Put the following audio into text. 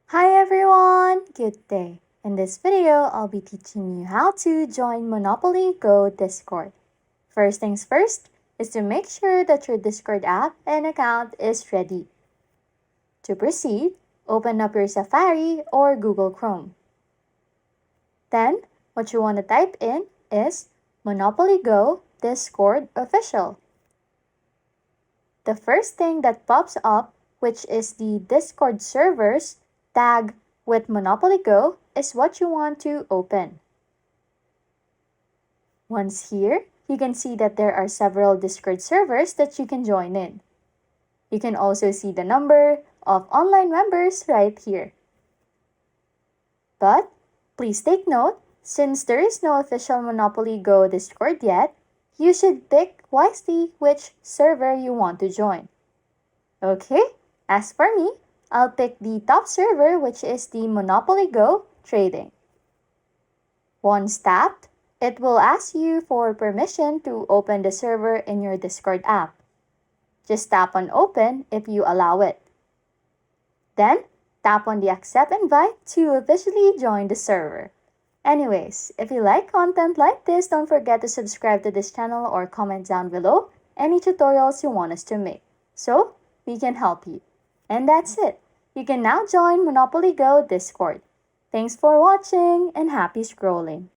Hi everyone! Good day. In this video, I'll be teaching you how to join Monopoly Go Discord. First things first is to make sure that your Discord app and account is ready. To proceed, open up your Safari or Google Chrome. Then, what you want to type in is Monopoly Go Discord Official. The first thing that pops up, which is the Discord servers tag with Monopoly Go, is what you want to open. Once here, you can see that there are several Discord servers that you can join in. You can also see the number of online members right here. But please take note, since there is no official Monopoly Go Discord yet, you should pick wisely which server you want to join. Okay, as for me, I'll pick the top server, which is the Monopoly Go Trading. Once tapped, it will ask you for permission to open the server in your Discord app. Just tap on open if you allow it. Then, tap on the accept invite to officially join the server. Anyways, if you like content like this, don't forget to subscribe to this channel or comment down below any tutorials you want us to make, so we can help you. And that's it. You can now join Monopoly Go Discord. Thanks for watching and happy scrolling.